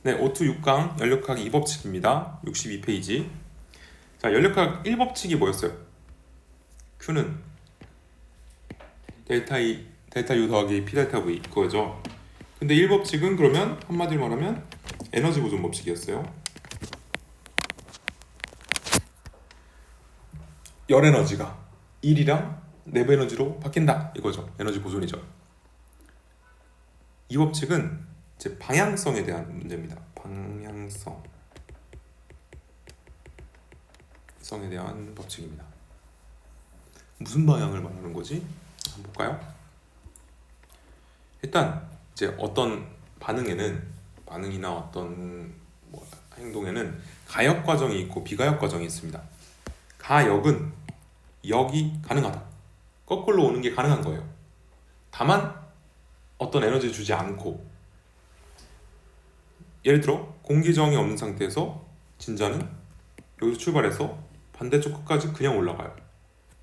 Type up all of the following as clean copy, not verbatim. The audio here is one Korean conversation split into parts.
네, O2 6강 연력학 2법칙입니다. 62페이지. 자, 연력학 1법칙이 뭐였어요? Q는 델타 E, 델타 U 더하기 P 델타 V 그거죠. 근데 1법칙은 그러면 한마디로 말하면 에너지 보존 법칙이었어요. 열 에너지가 1이랑 내부 에너지로 바뀐다 이거죠. 에너지 보존이죠. 이 법칙은 이제 방향성에 대한 문제입니다. 방향성에 대한 법칙입니다. 무슨 방향을 말하는 거지? 한번 볼까요? 일단 이제 어떤 반응이나 어떤 행동에는 가역 과정이 있고 비가역 과정이 있습니다. 가역은 역이 가능하다. 거꾸로 오는 게 가능한 거예요. 다만 어떤 에너지를 주지 않고, 예를 들어 공기 저항이 없는 상태에서 진자는 여기서 출발해서 반대쪽 끝까지 그냥 올라가요.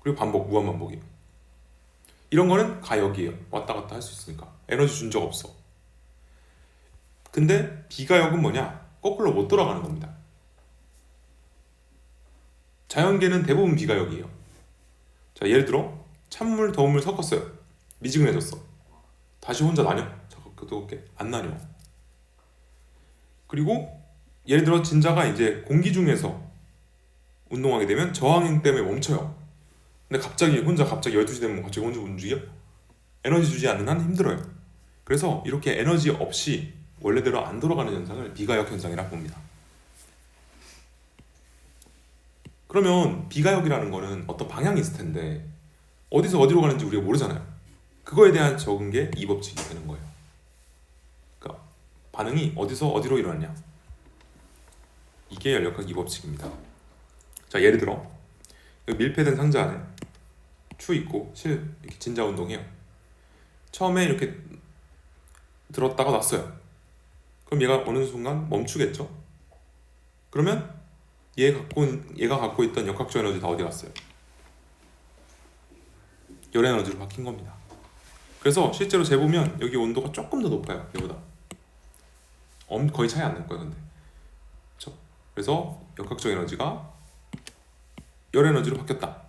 그리고 무한 반복이에요. 이런 거는 가역이에요. 왔다 갔다 할 수 있으니까. 에너지 준 적 없어. 근데 비가역은 뭐냐? 거꾸로 못 돌아가는 겁니다. 자연계는 대부분 비가역이에요. 자, 예를 들어 찬물, 더운물 섞었어요. 미지근해졌어. 다시 혼자 나뉘어? 잠깐 안 나뉘어. 그리고 예를 들어 진자가 이제 공기 중에서 운동하게 되면 저항력 때문에 멈춰요. 근데 갑자기 12시 되면 갑자기 혼자 움직여? 에너지 주지 않는 한 힘들어요. 그래서 이렇게 에너지 없이 원래대로 안 돌아가는 현상을 비가역 현상이라고 봅니다. 그러면 비가역이라는 거는 어떤 방향이 있을 텐데 어디서 어디로 가는지 우리가 모르잖아요. 그거에 대한 적은 게 이 법칙이 되는 거예요. 그러니까 반응이 어디서 어디로 일어나냐, 이게 연력학 2법칙입니다. 자, 예를 들어 밀폐된 상자 안에 추 있고 이렇게 진자 운동해요. 처음에 이렇게 들었다가 놨어요. 그럼 얘가 어느 순간 멈추겠죠? 그러면 얘가 갖고 있던 역학적 에너지 다 어디 갔어요? 열 에너지로 바뀐 겁니다. 그래서 실제로 재보면 여기 온도가 조금 더 높아요. 얘보다 거의 차이 안 날 거예요. 근데 그렇죠? 그래서 역학적 에너지가 열 에너지로 바뀌었다.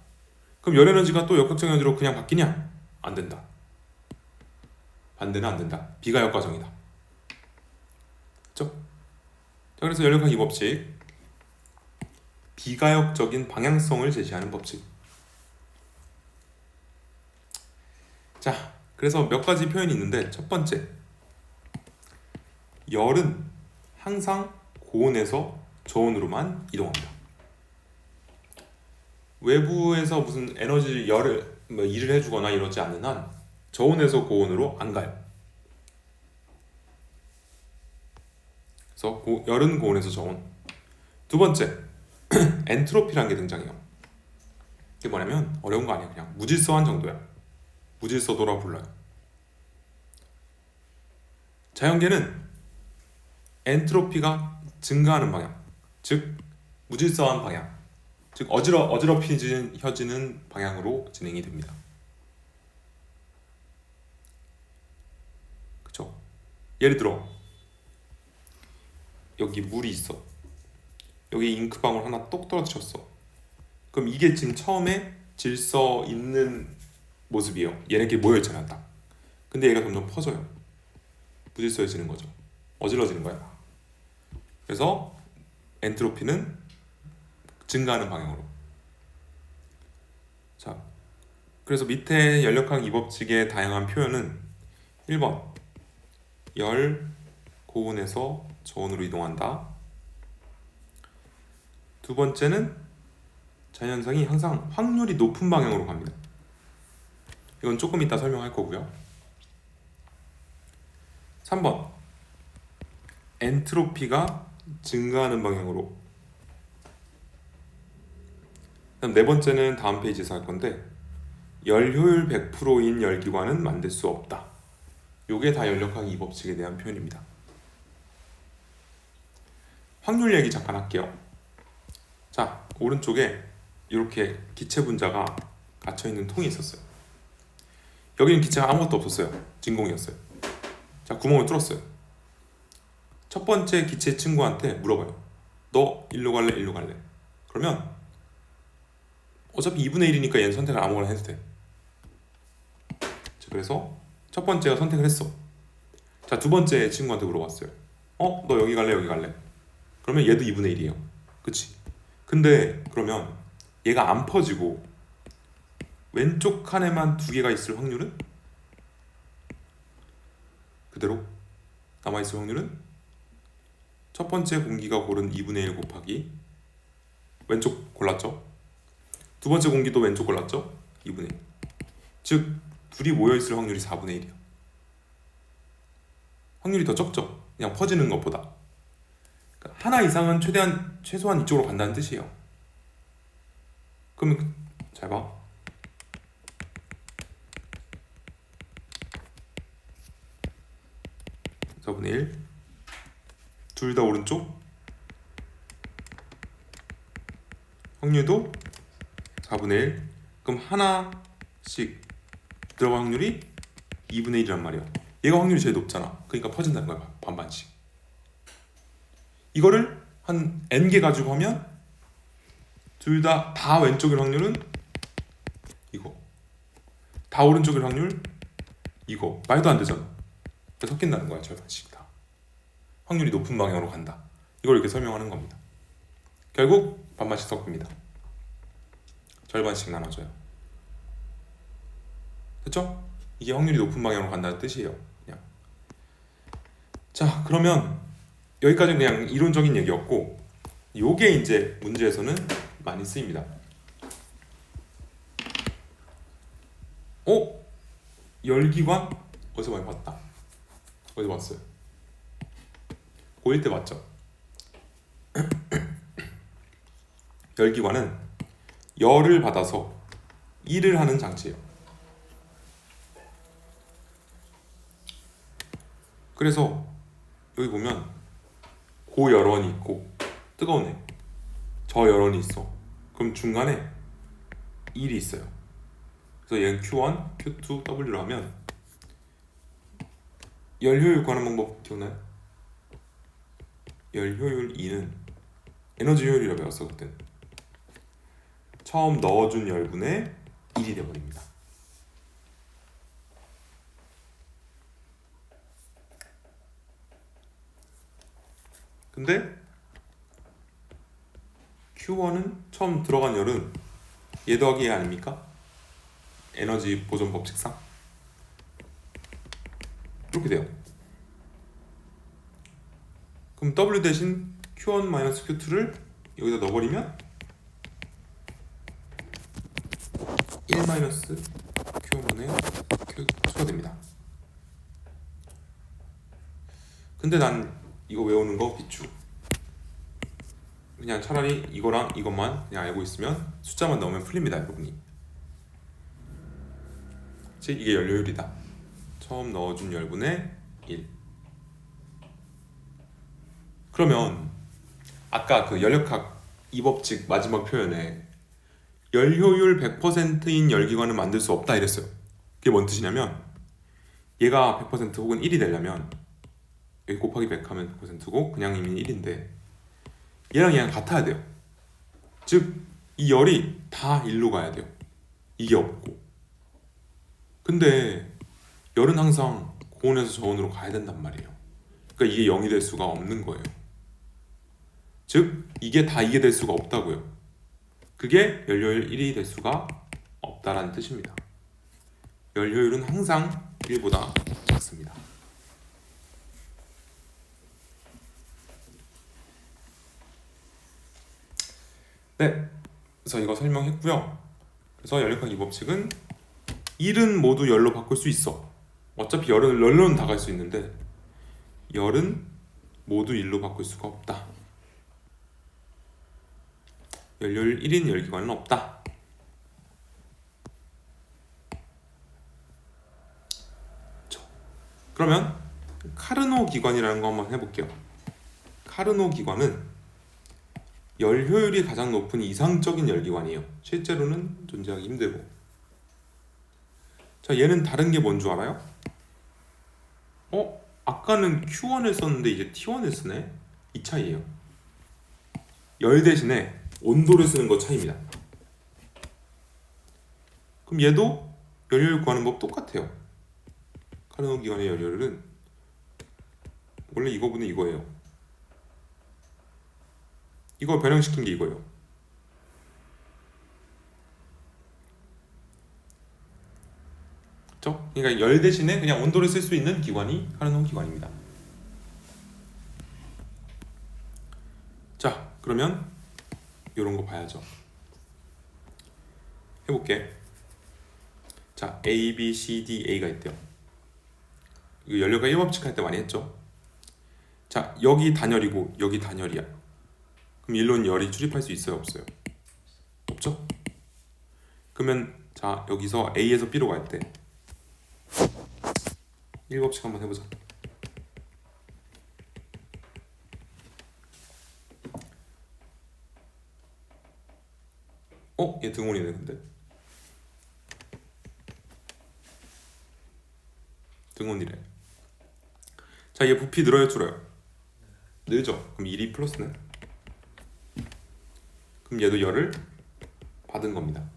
그럼 열 에너지가 또 역학적 에너지로 그냥 바뀌냐? 안 된다. 반대는 안 된다. 비가역 과정이다. 그렇죠? 자, 그래서 연력학 2법칙, 비가역적인 방향성을 제시하는 법칙. 자, 그래서 몇 가지 표현이 있는데, 첫 번째, 열은 항상 고온에서 저온으로만 이동합니다. 외부에서 무슨 에너지 일을 해주거나 이러지 않는 한 저온에서 고온으로 안 가요. 그래서 열은 고온에서 저온. 두 번째, 엔트로피라는 게 등장해요. 이게 뭐냐면 어려운 거 아니야. 그냥 무질서한 정도야. 무질서도라 불러요. 자연계는 엔트로피가 증가하는 방향, 즉 무질서한 방향, 즉 어지럽혀지는 방향으로 진행이 됩니다. 그쵸? 예를 들어 여기 물이 있어. 여기 잉크방울 하나 똑 떨어뜨렸어. 그럼 이게 지금 처음에 질서 있는 모습이에요. 얘네끼리 모여있잖아, 딱. 근데 얘가 점점 퍼져요. 무질서해지는 거죠. 어질러지는 거야. 그래서 엔트로피는 증가하는 방향으로. 자, 그래서 밑에 연력학 2법칙의 다양한 표현은 1번, 열 고온에서 저온으로 이동한다. 두 번째는 자연현상이 항상 확률이 높은 방향으로 갑니다. 이건 조금 이따 설명할 거고요. 3번, 엔트로피가 증가하는 방향으로. 그다음 네 번째는 다음 페이지에서 할 건데, 열 효율 100%인 열기관은 만들 수 없다. 요게 다 연력학 2법칙에 대한 표현입니다. 확률 얘기 잠깐 할게요. 자, 오른쪽에 이렇게 기체 분자가 갇혀있는 통이 있었어요. 여기는 기체가 아무것도 없었어요. 진공이었어요. 자, 구멍을 뚫었어요. 첫 번째 기체 친구한테 물어봐요. 너 일로 갈래? 일로 갈래? 그러면 어차피 2분의 1이니까 얘는 선택을 아무거나 해도 돼. 자, 그래서 첫 번째가 선택을 했어. 자, 두 번째 친구한테 물어봤어요. 너 여기 갈래? 여기 갈래? 그러면 얘도 2분의 1이에요. 그치? 근데 그러면 얘가 안 퍼지고 왼쪽 칸에만 두 개가 있을 확률은? 그대로 남아있을 확률은? 첫 번째 공기가 고른 2분의 1 곱하기 왼쪽 골랐죠? 두 번째 공기도 왼쪽 골랐죠? 2분의 1. 즉 둘이 모여있을 확률이 4분의 1이요. 확률이 더 적죠? 그냥 퍼지는 것보다. 그러니까 하나 이상은 최소한 이쪽으로 간다는 뜻이에요. 그러면 잘 봐. 4분의 1. 둘 다 오른쪽. 확률도 4분의 1. 그럼 하나씩 들어갈 확률이 2분의 1이란 말이야. 얘가 확률이 제일 높잖아. 그러니까 퍼진다는 거야. 반반씩. 이거를 한 n개 가지고 하면 둘 다 왼쪽일 확률은 이거. 다 오른쪽일 확률 이거. 말도 안 되잖아. 섞인다는 거야. 절반씩 다. 확률이 높은 방향으로 간다. 이걸 이렇게 설명하는 겁니다. 결국 반반씩 섞습니다. 절반씩 나눠줘요. 됐죠? 이게 확률이 높은 방향으로 간다는 뜻이에요. 그냥. 자, 그러면 여기까지는 그냥 이론적인 얘기였고, 요게 이제 문제에서는 많이 쓰입니다. 열기관? 어디서 많이 봤다. 어디서 봤어요? 고1 때 봤죠? 열기관은 열을 받아서 일을 하는 장치예요. 그래서 여기 보면 고열원이 있고 뜨거운 애, 저열원이 있어. 그럼 중간에 1이 있어요. 그래서 얘는 Q1, Q2, W로 하면 열효율 구하는 방법 기억나요? 열효율 2는 에너지 효율이라고 배웠어 그때. 처음 넣어준 열분의 1이 되어버립니다. 근데 Q1은 처음 들어간 열은 얘 더하기 얘 아닙니까? 에너지 보존 법칙상 이렇게 돼요. 그럼 W 대신 Q1-Q2를 여기다 넣어버리면 1-Q1분의 Q2가 됩니다. 근데 난 이거 외우는 거 비추. 그냥 차라리 이거랑 이것만 그냥 알고 있으면 숫자만 넣으면 풀립니다, 여러분이. 즉 이게 연료율이다. 처음 넣어준 열분의 1. 그러면 아까 그 연력학 이 법칙 마지막 표현에 열효율 100%인 열기관을 만들 수 없다 이랬어요. 그게 뭔 뜻이냐면 얘가 100% 혹은 1이 되려면 여기 곱하기 100 하면 100%고 그냥 이미 1인데 얘랑 같아야 돼요. 즉 이 열이 다 1로 가야 돼요. 이게 없고. 근데 열은 항상 고온에서 저온으로 가야 된단 말이에요. 그러니까 이게 0이 될 수가 없는 거예요. 즉 이게 다 이게 될 수가 없다고요. 그게 열효율 1이 될 수가 없다라는 뜻입니다. 열효율은 항상 1보다 작습니다. 네, 그래서 이거 설명했고요. 그래서 연력학 이 법칙은 1은 모두 열로 바꿀 수 있어. 어차피 열로는 다 갈 수 있는데 열은 모두 1로 바꿀 수가 없다. 열효율 1인 열기관은 없다. 그러면 카르노 기관이라는 거 한번 해볼게요. 카르노 기관은 열효율이 가장 높은 이상적인 열기관이에요. 실제로는 존재하기 힘들고. 자, 얘는 다른 게 뭔 줄 알아요? 아까는 Q1을 썼는데 이제 T1을 쓰네? 이 차이예요. 열 대신에 온도를 쓰는 것 차이입니다. 그럼 얘도 열효율 구하는 법 똑같아요. 카르노 기관의 열효율은 원래 이거분은 이거예요. 이걸 변형시킨 게 이거예요. 그렇죠? 그러니까 열 대신에 그냥 온도를 쓸 수 있는 기관이 카르노 기관입니다. 자, 그러면 이런 거 봐야죠. 해볼게. 자, A, B, C, D, A가 있대요. 이거 연료가 1법칙 할 때 많이 했죠. 자, 여기 단열이고 여기 단열이야. 그럼 일로는 열이 출입할 수 있어요, 없어요? 없죠? 그러면 자, 여기서 A에서 B로 갈 때 1법칙 한번 해보자. 얘 등온이네. 근데 등온이래. 자, 얘 부피 늘어요, 줄어요? 늘죠? 그럼 1이 플러스네. 그럼 얘도 열을 받은 겁니다.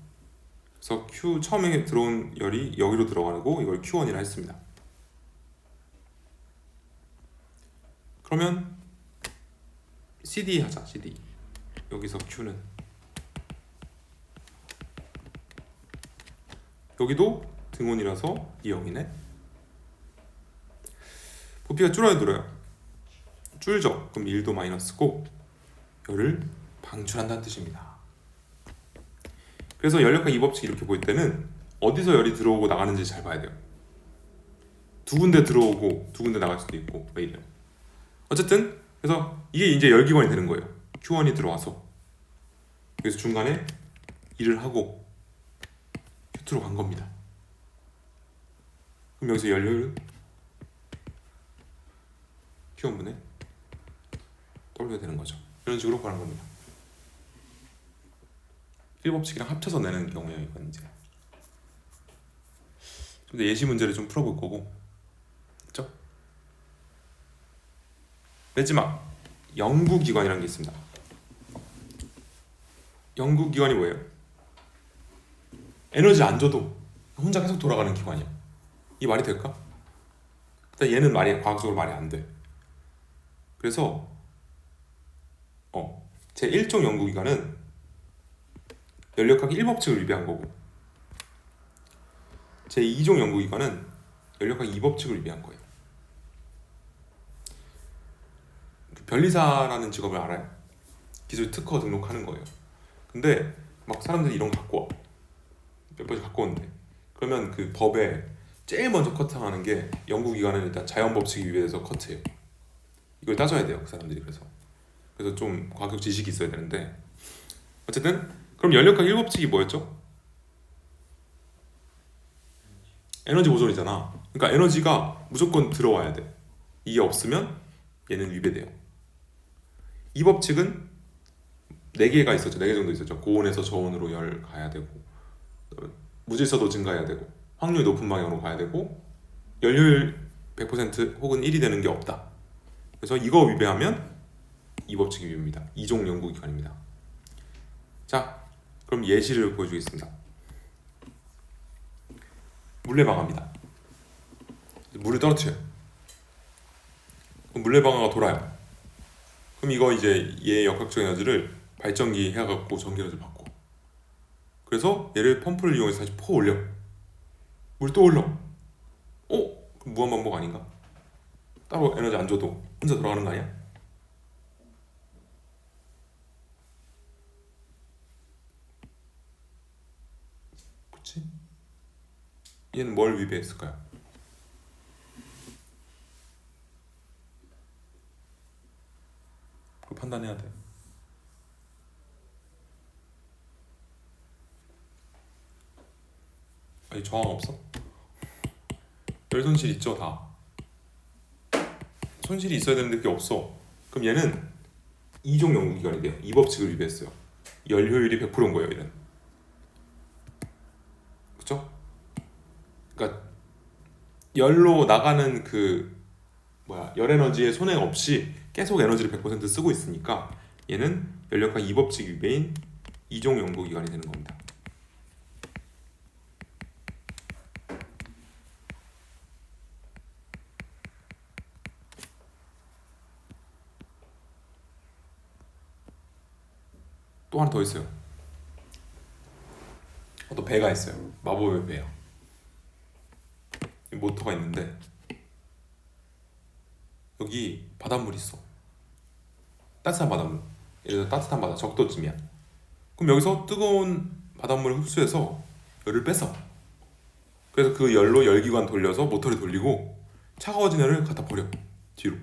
그래서 Q 처음에 들어온 열이 여기로 들어가고 이걸 Q1이라 했습니다. 그러면 CD 하자. CD. 여기서 Q는 여기도 등온이라서 2영이네. 부피가 줄어요, 늘어요? 줄죠. 그럼 1도 마이너스고 열을 방출한다는 뜻입니다. 그래서 열역학 이 법칙 이렇게 볼 때는 어디서 열이 들어오고 나가는지 잘 봐야 돼요. 두 군데 들어오고 두 군데 나갈 수도 있고 왜 이래요. 어쨌든 그래서 이게 이제 열기관이 되는 거예요. Q1이 들어와서 그래서 중간에 일을 하고 Q2로 간 겁니다. 그럼 여기서 열효율은 Q1분의 W가 되는 거죠. 이런 식으로 구하는 겁니다. 1법칙이랑 합쳐서 내는 경우예요. 이건 이제 근데 예시 문제를 좀 풀어볼 거고, 그렇죠? 마지막 연구기관이라는 게 있습니다. 연구기관이 뭐예요? 에너지 안 줘도 혼자 계속 돌아가는 기관이야. 이 말이 될까? 일단 얘는 말이 과학적으로 말이 안 돼. 그래서 제 1종 연구기관은 연력학 1법칙을 위배한 거고, 제 2종 연구기관은 연력학 2법칙을 위배한 거예요. 그 변리사라는 직업을 알아요? 기술 특허 등록하는 거예요. 근데 막 사람들이 이런 거 갖고 와. 몇 번씩 갖고 오는데, 그러면 그 법에 제일 먼저 커팅하는 게 연구기관은 일단 자연법칙에 위배해서 커트해요. 이걸 따져야 돼요, 그 사람들이. 그래서 좀 과학적 지식이 있어야 되는데, 어쨌든 그럼 연력학 1법칙이 뭐였죠? 에너지 보존이잖아. 그러니까 에너지가 무조건 들어와야 돼. 이게 없으면 얘는 위배돼요. 이 법칙은 4개가 있었죠. 4개 정도 있었죠. 고온에서 저온으로 열 가야 되고, 무질서도 증가해야 되고, 확률 높은 방향으로 가야 되고, 열효율 100% 혹은 1이 되는 게 없다. 그래서 이거 위배하면 이 법칙이 위배입니다. 2종 연구기관입니다. 자, 그럼 예시를 보여주겠습니다. 물레방아입니다. 물을 떨어뜨려요. 그럼 물레방아가 돌아요. 그럼 이거 이제 얘의 역학적 에너지를 발전기 해갖고 전기에너지를 받고, 그래서 얘를 펌프를 이용해서 다시 퍼 올려. 물 또 올려. 그럼 무한반복 아닌가? 따로 에너지 안 줘도 혼자 돌아가는 거 아니야? 그치? 얘는 뭘 위배했을까요? 그걸 판단해야 돼. 아니, 저항 없어? 열 손실 있죠, 다. 손실이 있어야 되는데 그게 없어. 그럼 얘는 2종 연구기관이 돼요. 이 법칙을 위배했어요. 열 효율이 100%인 거예요, 얘는. 그쵸? 그러니까 열로 나가는 그 열 에너지에 손해 없이 계속 에너지를 100% 쓰고 있으니까 얘는 연력학 2법칙 위배인 이종 연구기관이 되는 겁니다. 또 하나 더 있어요. 또 배가 있어요. 마법의 배요. 모터가 있는데 여기 바닷물이 있어. 따뜻한 바닷물. 예를 들어 따뜻한 바다 적도쯤이야. 그럼 여기서 뜨거운 바닷물을 흡수해서 열을 뺏어. 그래서 그 열로 열기관 돌려서 모터를 돌리고 차가워진 열을 갖다 버려 뒤로.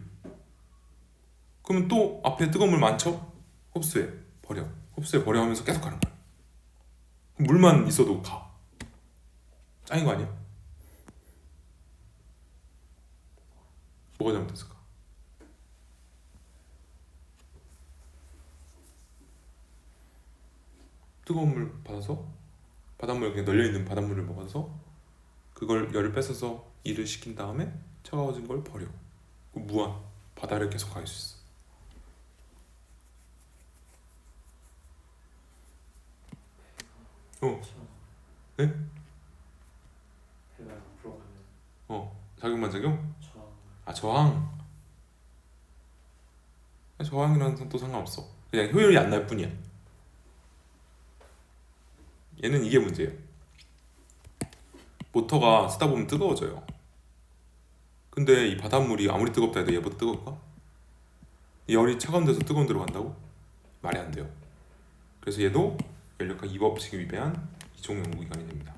그러면 또 앞에 뜨거운 물 많죠? 흡수해 버려 흡수해 버려 하면서 계속 가는 거야. 물만 있어도 가. 짱인 거 아니야? 뭐가 잘못됐을까? 뜨거운 물 받아서 바닷물 그냥 널려있는 바닷물을 먹어서 그걸 열을 뺏어서 일을 시킨 다음에 차가워진 걸 버려. 무한 바다를 계속 갈 수 있어. 네? 배가 앞으로 가면 작용반작용? 저항. 저항. 저항이랑 또 상관없어. 그냥 효율이 안 날 뿐이야. 얘는 이게 문제예요. 모터가 쓰다 보면 뜨거워져요. 근데 이 바닷물이 아무리 뜨겁다 해도 얘보다 뜨거울까? 열이 차가운 데서 뜨거운 데로 간다고? 말이 안 돼요. 그래서 얘도 연력학 2법칙에 위배한 이종 연구기관이 됩니다.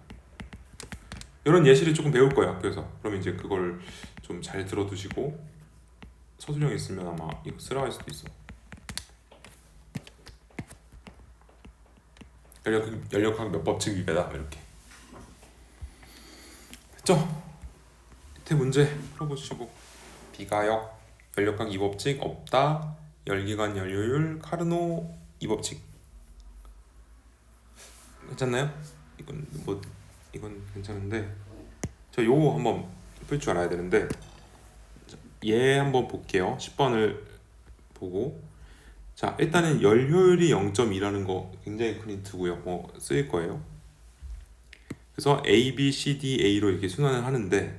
이런 예시를 조금 배울 거예요, 학교에서. 그러면 이제 그걸 좀 잘 들어두시고 서술형 있으면 아마 이거 쓰라 할 수도 있어. 연력학 몇 법칙 위배다 이렇게. 됐죠? 밑에 문제 풀어보시고 비가역, 연력학 2법칙 없다, 열기관 연료율, 카르노 2법칙 괜찮나요? 이건 괜찮은데 저 요거 한번 풀 줄 알아야 되는데 얘 한번 볼게요. 10번을 보고 자 일단은 열 효율이 0.2라는 거 굉장히 큰 힌트고요. 쓰일 거예요. 그래서 A, B, C, D, A로 이렇게 순환을 하는데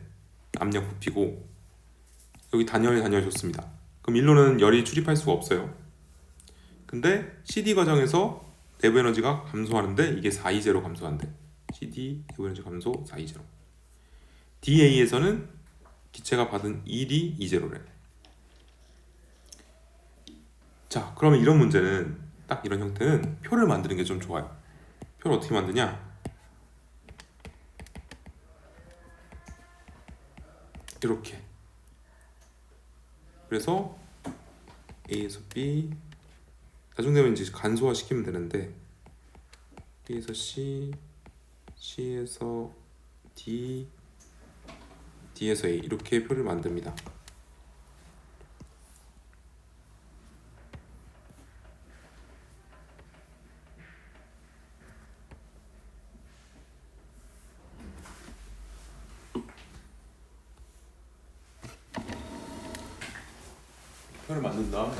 압력 부피고 여기 단열 좋습니다. 그럼 일로는 열이 출입할 수가 없어요. 근데 CD 과정에서 내부 에너지가 감소하는데 이게 420로 감소한대. CD 내부 에너지 감소 420. DA에서는 기체가 받은 일이 20래. 자, 그러면 이런 문제는 딱 이런 형태는 표를 만드는 게 좀 좋아요. 표를 어떻게 만드냐? 이렇게. 그래서 A에서 B 나중 되면 이제 간소화 시키면 되는데 B에서 C, C에서 D, D에서 A 이렇게 표를 만듭니다. 표를 만든 다음에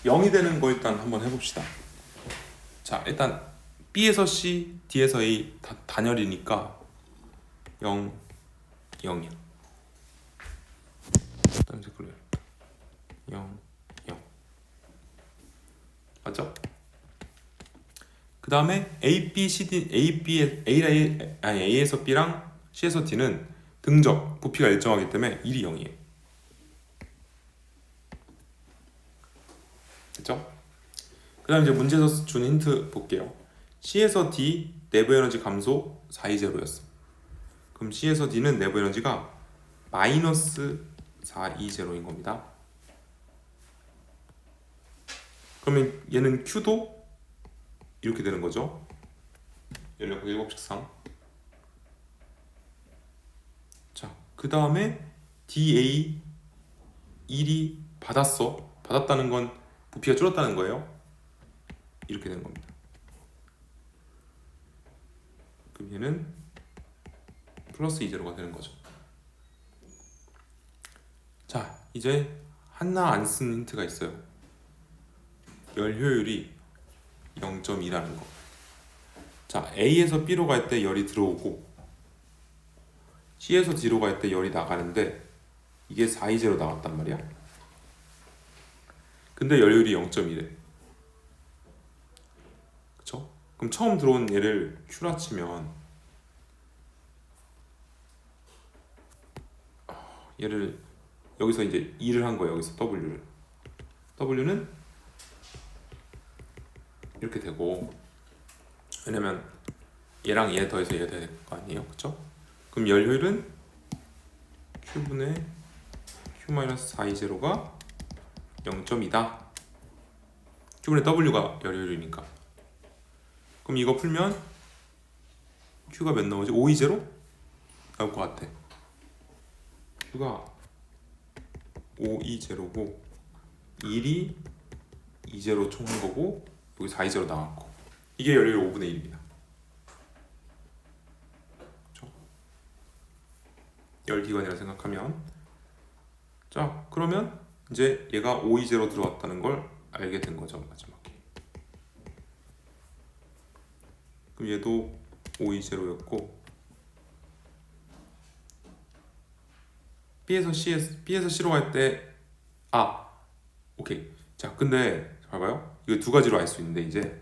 (0이) 되는 거 일단 한번 해봅시다. 자 일단 B에서 C, D에서 A 다 단열이니까 0, 0이야. 다른 색깔로 0, 0 맞죠? 그 다음에 A, B, C, D, A에서 B랑 C에서 D는 등적, 부피가 일정하기 때문에 1이 0이에요. 됐죠? 그 다음 이제 문제에서 준 힌트 볼게요. C에서 D 내부 에너지 감소 420였어. 그럼 C에서 D는 내부 에너지가 마이너스 420인 겁니다. 그러면 얘는 Q도 이렇게 되는 거죠. 연력학 7법칙상. 자, 그 다음에 DA 1이 받았다는 건 부피가 줄었다는 거예요. 이렇게 되는 겁니다. 그럼 얘는 플러스 E제로가 되는 거죠. 자, 이제 하나 안 쓴 힌트가 있어요. 열 효율이 0.2라는 거. 자, A에서 B로 갈 때 열이 들어오고 C에서 D로 갈 때 열이 나가는데 이게 420 나왔단 말이야. 근데 열효율이 0.2래. 그쵸? 그럼 처음 들어온 얘를 Q라 치면 얘를 여기서 이제 2를 한 거예요. 여기서 W는 이렇게 되고, 왜냐면 얘랑 얘 더해서 얘가 될 거 아니에요, 그쵸? 그럼 열 효율은 Q분의 Q-420가 0.2다. Q분의 W가 열 효율이니까. 그럼 이거 풀면 Q가 몇 나오지? 520 나올 것 같아. Q가 520고 1이 20 총 한 거고 여기 420 나왔고, 이게 열효율 5분의 1입니다. 그렇죠? 열기관이라 생각하면, 자 그러면 이제 얘가 520 들어왔다는 걸 알게 된 거죠, 마지막에. 그럼 얘도 520였고 B에서 C로 갈 때 오케이. 자 근데 봐봐요, 이거 두 가지로 알 수 있는데, 이제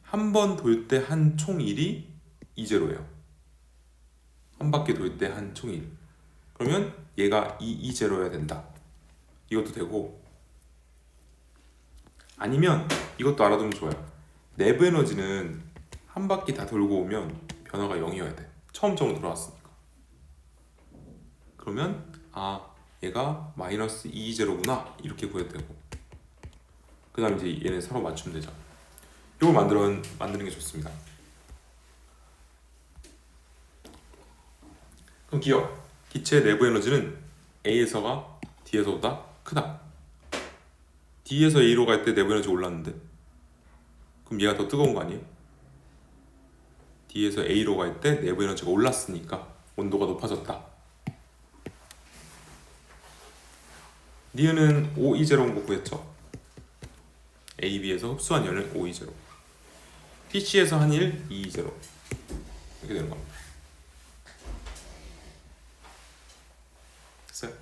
한 번 돌 때 한 총일이 20예요. 한 바퀴 돌 때 한 총일. 그러면 얘가 220여야 된다. 이것도 되고, 아니면 이것도 알아두면 좋아요. 내부 에너지는 한 바퀴 다 돌고 오면 변화가 0이어야 돼. 처음으로 돌아왔으니까. 그러면 얘가 마이너스 220구나 이렇게 구해도 되고, 그 다음 이제 얘네 서로 맞추면 되죠. 이걸 만드는 게 좋습니다. 그럼 기억, 기체의 내부 에너지는 A에서가 D에서보다 크다. D에서 A로 갈 때 내부 에너지 올랐는데, 그럼 얘가 더 뜨거운 거 아니에요? D에서 A로 갈 때 내부 에너지가 올랐으니까 온도가 높아졌다. 니은은 520온 거 구했죠? A, B에서 흡수한 열은 520, PC에서 한 일 220 이렇게 되는 겁니다. 됐어요?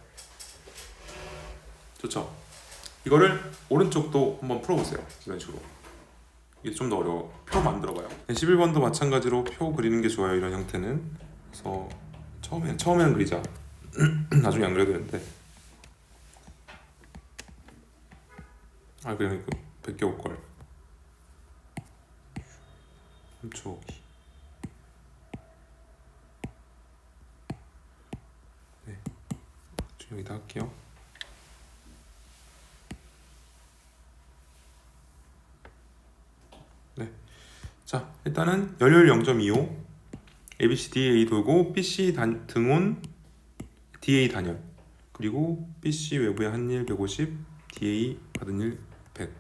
좋죠? 이거를 오른쪽도 한번 풀어보세요. 이런 식으로. 이게 좀 더 어려워. 표 만들어봐요. 11번도 마찬가지로 표 그리는 게 좋아요. 이런 형태는. 그래서 처음에는 그리자. 나중에 안 그려도 되는데. 그냥 이거 베껴올 걸. 3초 오기. 네, 좀 여기다 할게요. 네, 자 일단은 열효율 0.25, ABCDA 돌고 BC 등온 DA 단열, 그리고 BC 외부의 한일 150, DA 받은 일 100.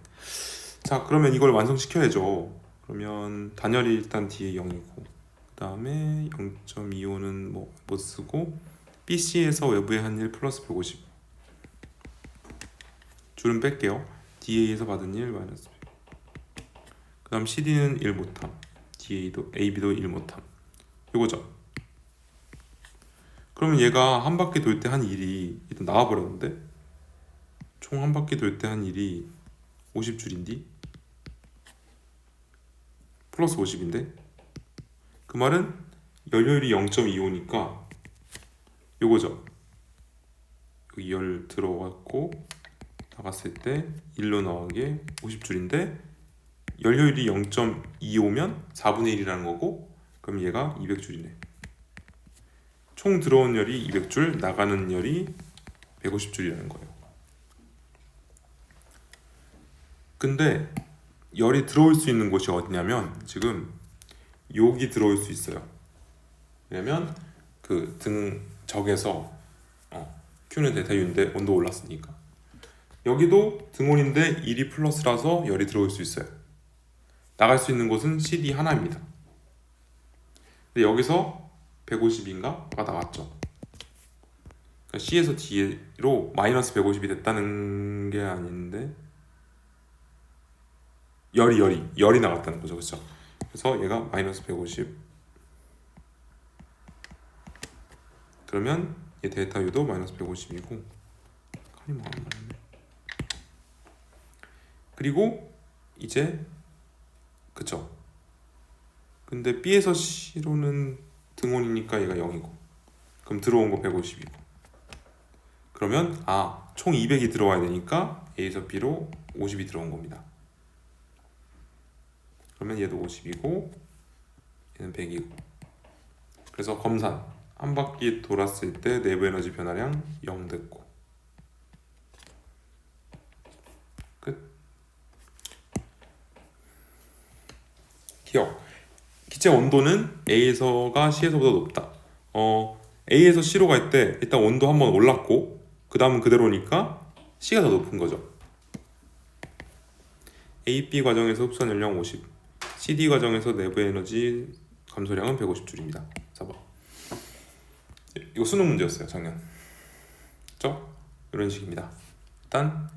자 그러면 이걸 완성시켜야죠. 그러면 단열이 일단 DA 0이고, 그 다음에 0.25는 못 쓰고, BC에서 외부의 한일 플러스 150, 줄은 뺄게요. DA에서 받은 일 마이너스 100. 그 다음 CD는 1 못함, AB도 1 못함. 이거죠. 그러면 얘가 한 바퀴 돌 때 한 일이 일단 나와버렸는데, 총 한 바퀴 돌 때 한 일이 50줄인데 플러스 50인데, 그 말은 열효율이 0.25니까 요거죠. 여기 열 들어갔고 나갔을 때 1로 나오게 50줄인데, 열효율이 0.25면 4분의 1이라는 거고, 그럼 얘가 200줄이네. 총 들어온 열이 200줄, 나가는 열이 150줄이라는 거예요. 근데 열이 들어올 수 있는 곳이 어디냐면, 지금 여기 들어올 수 있어요. 왜냐면 그 등 적에서 Q는 대타유인데 온도 올랐으니까. 여기도 등온인데 1이 플러스라서 열이 들어올 수 있어요. 나갈 수 있는 곳은 CD 하나입니다. 근데 여기서 150인가가 나왔죠. 그러니까 C에서 D로 마이너스 150이 됐다는 게 아닌데 열이 나갔다는 거죠. 그렇죠? 그래서 얘가 마이너스 150 그러면 얘 데이터 U도 마이너스 150이고 칸이 뭐안 맞네. 그리고 이제 그쵸? 근데 B에서 C로는 등원이니까 얘가 0이고 그럼 들어온 거 150이고 그러면 총 200이 들어와야 되니까 A에서 B로 50이 들어온 겁니다. 그러면 얘도 50이고 얘는 100이고 그래서 검산 한 바퀴 돌았을 때 내부 에너지 변화량 0 됐고 끝. 기억 기체 온도는 A에서가 C에서보다 높다. A에서 C로 갈 때 일단 온도 한번 올랐고 그 다음은 그대로니까 C가 더 높은 거죠. A, B 과정에서 흡수한 연량 50 CD 과정에서 내부 에너지 감소량은 150줄입니다. 4번. 이거 수능 문제였어요 작년. 그렇죠? 이런 식입니다. 일단